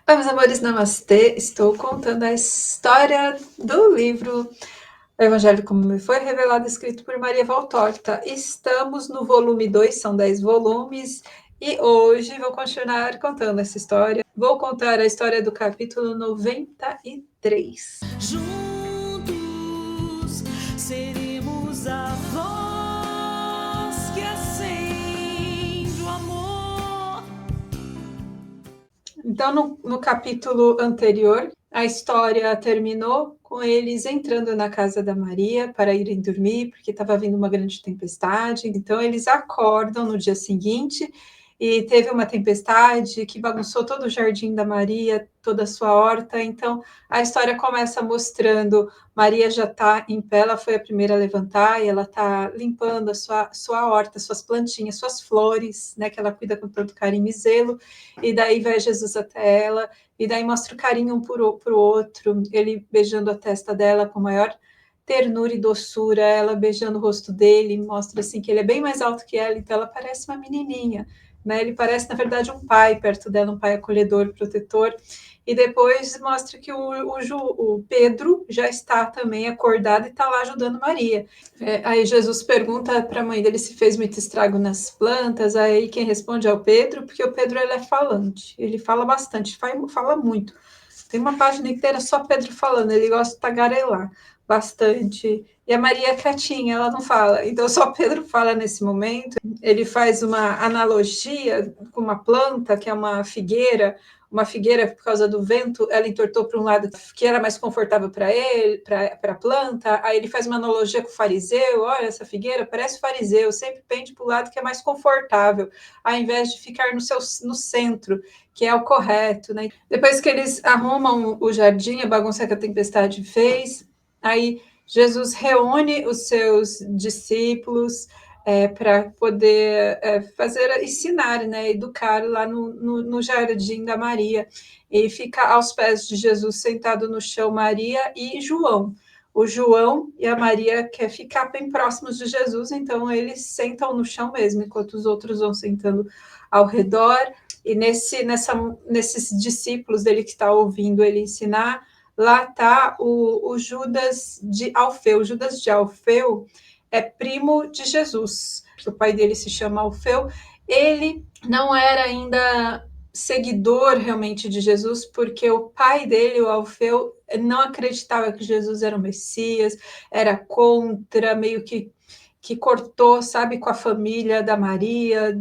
Oi, meus amores, namastê. Estou contando a história do livro O Evangelho como me foi revelado, escrito por Maria Valtorta. Estamos no volume 2, são 10 volumes, e hoje vou continuar contando essa história. Vou contar a história do capítulo 93. Juntos seremos a voz que acende o amor. Então, no capítulo anterior, a história terminou com eles entrando na casa da Maria para irem dormir, porque estava vindo uma grande tempestade. Então, eles acordam no dia seguinte e teve uma tempestade que bagunçou todo o jardim da Maria, toda a sua horta. Então, a história começa mostrando Maria já está em pé, ela foi a primeira a levantar e ela está limpando a sua horta, suas plantinhas, suas flores, né, que ela cuida com tanto carinho e zelo. E daí vai Jesus até ela, e daí mostra o carinho um para o outro, ele beijando a testa dela com maior ternura e doçura, ela beijando o rosto dele, mostra assim que ele é bem mais alto que ela, então ela parece uma menininha, né? Ele parece, na verdade, um pai perto dela, um pai acolhedor, protetor. E depois mostra que o Pedro já está também acordado e está lá ajudando Maria. Aí Jesus pergunta para a mãe dele se fez muito estrago nas plantas, aí quem responde é o Pedro, porque o Pedro ele é falante, ele fala bastante, fala muito. Tem uma página inteira só Pedro falando, ele gosta de tagarelar bastante. E a Maria é quietinha, ela não fala. Então só Pedro fala nesse momento. Ele faz uma analogia com uma planta, que é uma figueira, por causa do vento, ela entortou para um lado que era mais confortável para ele, para a planta. Aí ele faz uma analogia com o fariseu: olha, essa figueira parece fariseu, sempre pende para o lado que é mais confortável, ao invés de ficar no centro, que é o correto, né? Depois que eles arrumam o jardim, a bagunça que a tempestade fez, aí Jesus reúne os seus discípulos para poder ensinar, né, educar lá no jardim da Maria. E fica aos pés de Jesus, sentado no chão, Maria e João. O João e a Maria quer ficar bem próximos de Jesus, então eles sentam no chão mesmo, enquanto os outros vão sentando ao redor. E nesses discípulos dele que está ouvindo ele ensinar, lá está o Judas de Alfeu. O Judas de Alfeu é primo de Jesus, o pai dele se chama Alfeu. Ele não era ainda seguidor realmente de Jesus, porque o pai dele, o Alfeu, não acreditava que Jesus era o Messias, era contra, meio que cortou, sabe, com a família da Maria,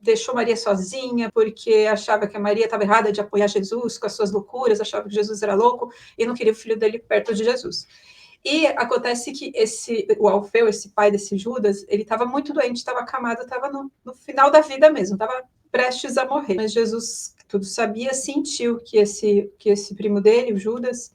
deixou Maria sozinha, porque achava que a Maria estava errada de apoiar Jesus com as suas loucuras, achava que Jesus era louco e não queria o filho dele perto de Jesus. E acontece que o Alfeu, esse pai desse Judas, ele estava muito doente, estava acamado, estava no final da vida mesmo, estava prestes a morrer. Mas Jesus, tudo sabia, sentiu que esse primo dele, o Judas,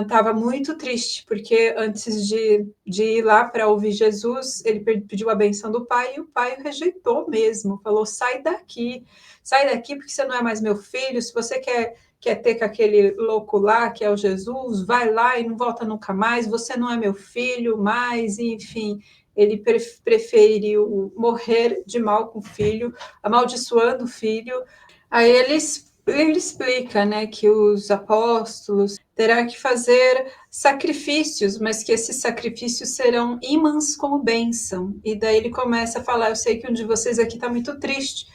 estava muito triste, porque antes de ir lá para ouvir Jesus, ele pediu a benção do pai, e o pai o rejeitou mesmo, falou: sai daqui, porque você não é mais meu filho, se você quer ter com aquele louco lá, que é o Jesus, vai lá e não volta nunca mais, você não é meu filho mais, enfim, ele preferiu morrer de mal com o filho, amaldiçoando o filho. Aí ele explica, né, que os apóstolos terão que fazer sacrifícios, mas que esses sacrifícios serão ímãs como bênção. E daí ele começa a falar: eu sei que um de vocês aqui está muito triste,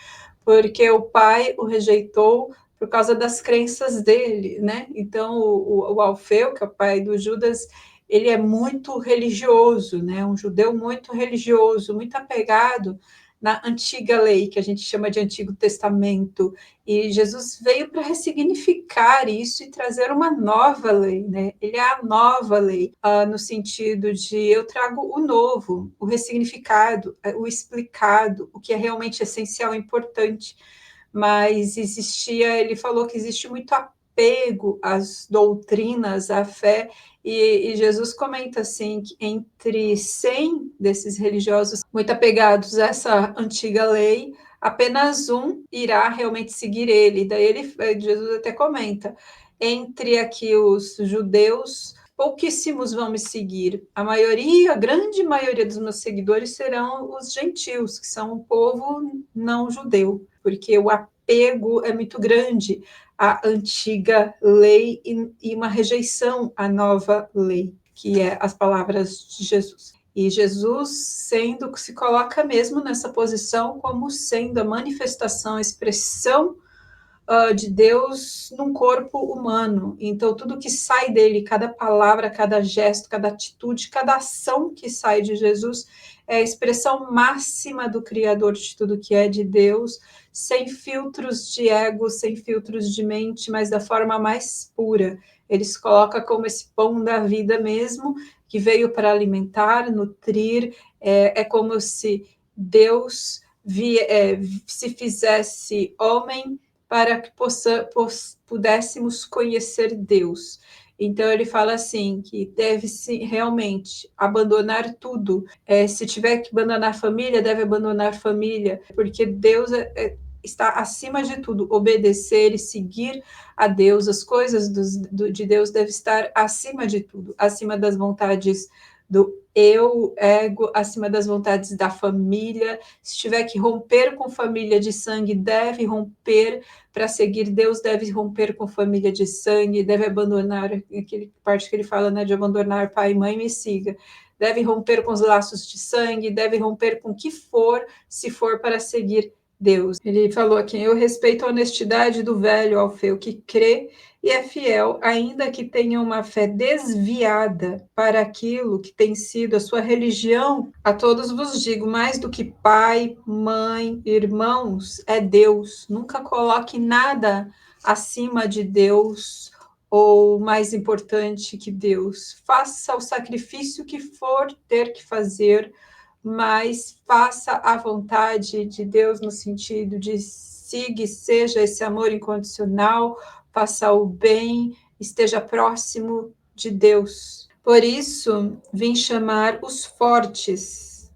porque o pai o rejeitou por causa das crenças dele, né? Então o Alfeu, que é o pai do Judas, ele é muito religioso, né? Um judeu muito religioso, muito apegado na antiga lei, que a gente chama de Antigo Testamento. E Jesus veio para ressignificar isso e trazer uma nova lei, né? Ele é a nova lei, no sentido de eu trago o novo, o ressignificado, o explicado, o que é realmente essencial e importante. Mas ele falou que existe muito apego às doutrinas, à fé, e Jesus comenta assim que entre 100 desses religiosos muito apegados a essa antiga lei, apenas um irá realmente seguir ele. Daí Jesus até comenta: entre aqui os judeus, pouquíssimos vão me seguir. A grande maioria dos meus seguidores serão os gentios, que são o povo não judeu, porque o apego é muito grande à antiga lei e uma rejeição à nova lei, que é as palavras de Jesus. E Jesus se coloca mesmo nessa posição como sendo a manifestação, a expressão de Deus num corpo humano. Então, tudo que sai dele, cada palavra, cada gesto, cada atitude, cada ação que sai de Jesus é a expressão máxima do Criador de tudo que é de Deus, sem filtros de ego, sem filtros de mente, mas da forma mais pura. Ele se coloca como esse pão da vida mesmo, que veio para alimentar, nutrir, é como se Deus se fizesse homem para que pudéssemos conhecer Deus. Então ele fala assim, que deve-se realmente abandonar tudo. Se tiver que abandonar a família, deve abandonar a família, porque Deus está acima de tudo. Obedecer e seguir a Deus, as coisas de Deus devem estar acima de tudo, acima das vontades do eu, ego, acima das vontades da família. Se tiver que romper com família de sangue, deve romper para seguir Deus, deve romper com família de sangue, deve abandonar, aquele parte que ele fala, né, de abandonar pai e mãe, me siga. Deve romper com os laços de sangue, deve romper com o que for, se for para seguir Deus. Ele falou aqui, eu respeito a honestidade do velho Alfeu, que crê e é fiel, ainda que tenha uma fé desviada para aquilo que tem sido a sua religião. A todos vos digo, mais do que pai, mãe, irmãos, é Deus. Nunca coloque nada acima de Deus ou mais importante que Deus. Faça o sacrifício que for ter que fazer, mas faça a vontade de Deus no sentido de seja esse amor incondicional, faça o bem, esteja próximo de Deus. Por isso, vim chamar os fortes,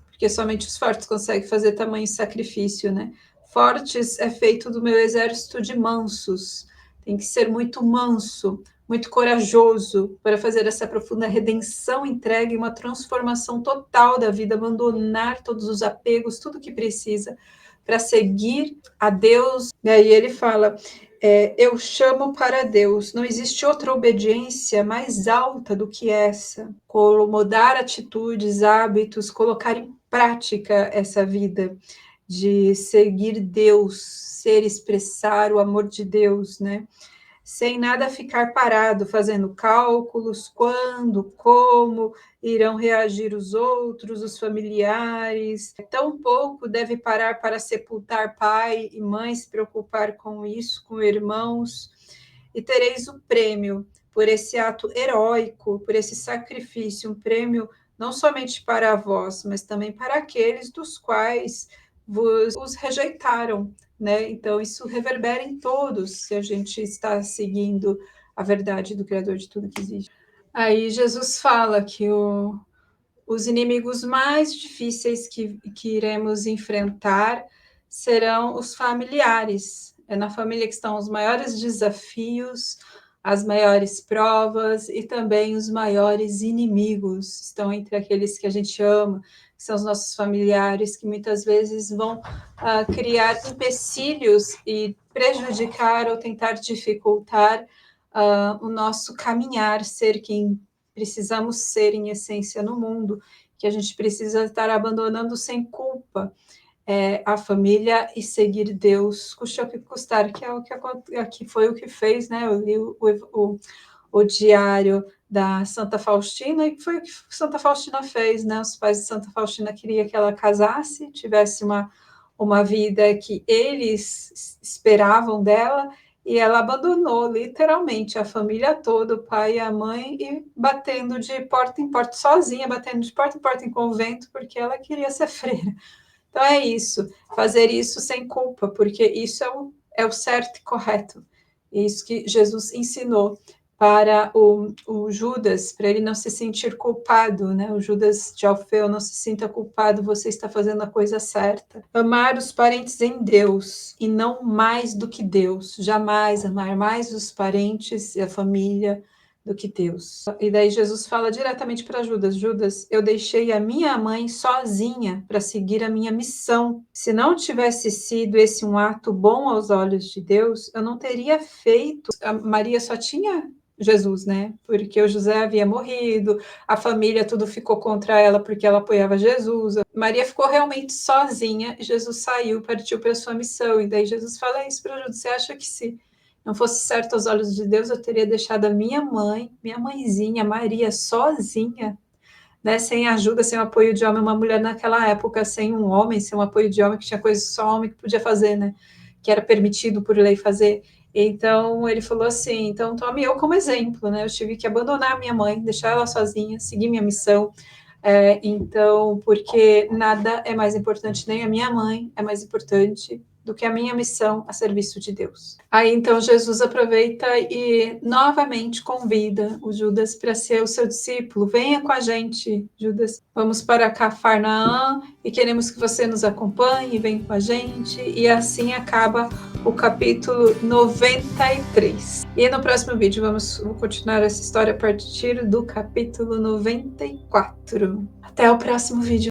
porque somente os fortes conseguem fazer tamanho sacrifício, né? Fortes é feito do meu exército de mansos, tem que ser muito manso, muito corajoso para fazer essa profunda redenção, entrega e uma transformação total da vida, abandonar todos os apegos, tudo que precisa para seguir a Deus. E aí ele fala, eu chamo para Deus, não existe outra obediência mais alta do que essa, mudar atitudes, hábitos, colocar em prática essa vida de seguir Deus, expressar o amor de Deus, né? Sem nada ficar parado, fazendo cálculos, quando, como irão reagir os outros, os familiares. Tampouco deve parar para sepultar pai e mãe, se preocupar com isso, com irmãos. E tereis o prêmio por esse ato heróico, por esse sacrifício, um prêmio não somente para vós, mas também para aqueles dos quais os rejeitaram, né? Então, isso reverbera em todos, se a gente está seguindo a verdade do Criador de tudo que existe. Aí Jesus fala que os inimigos mais difíceis que iremos enfrentar serão os familiares. É na família que estão os maiores desafios, as maiores provas e também os maiores inimigos. Estão entre aqueles que a gente ama, que são os nossos familiares, que muitas vezes vão criar empecilhos e prejudicar ou tentar dificultar o nosso caminhar, ser quem precisamos ser em essência no mundo, que a gente precisa estar abandonando sem culpa a família e seguir Deus, custe o que custar, que foi o que fez, né? Eu li o diário da Santa Faustina, e foi o que Santa Faustina fez, né? Os pais de Santa Faustina queriam que ela casasse, tivesse uma vida que eles esperavam dela, e ela abandonou literalmente a família toda, o pai e a mãe, e batendo de porta em porta, sozinha, batendo de porta em porta em convento, porque ela queria ser freira. Então é isso, fazer isso sem culpa, porque isso é o certo e correto. Isso que Jesus ensinou para o Judas, para ele não se sentir culpado, né? O Judas de Alfeu, não se sinta culpado, você está fazendo a coisa certa. Amar os parentes em Deus e não mais do que Deus. Jamais amar mais os parentes e a família do que Deus. E daí Jesus fala diretamente para Judas: Judas, eu deixei a minha mãe sozinha para seguir a minha missão. Se não tivesse sido esse um ato bom aos olhos de Deus, eu não teria feito. A Maria só tinha Jesus, né? Porque o José havia morrido, a família tudo ficou contra ela porque ela apoiava Jesus. Maria ficou realmente sozinha e Jesus saiu, partiu para sua missão. E daí Jesus fala isso para Judas: você acha que se não fosse certo aos olhos de Deus, eu teria deixado a minha mãe, minha mãezinha, Maria, sozinha, né, sem ajuda, sem o apoio de homem, uma mulher naquela época, sem um homem, sem um apoio de homem, que tinha coisas que só homem que podia fazer, né, que era permitido por lei fazer. Então, ele falou assim, então tome eu como exemplo, né, eu tive que abandonar a minha mãe, deixar ela sozinha, seguir minha missão, então, porque nada é mais importante, nem a minha mãe é mais importante do que a minha missão a serviço de Deus. Aí então Jesus aproveita e novamente convida o Judas para ser o seu discípulo. Venha com a gente, Judas. Vamos para Cafarnaum e queremos que você nos acompanhe, venha com a gente. E assim acaba o capítulo 93. E no próximo vídeo vamos continuar essa história a partir do capítulo 94. Até o próximo vídeo.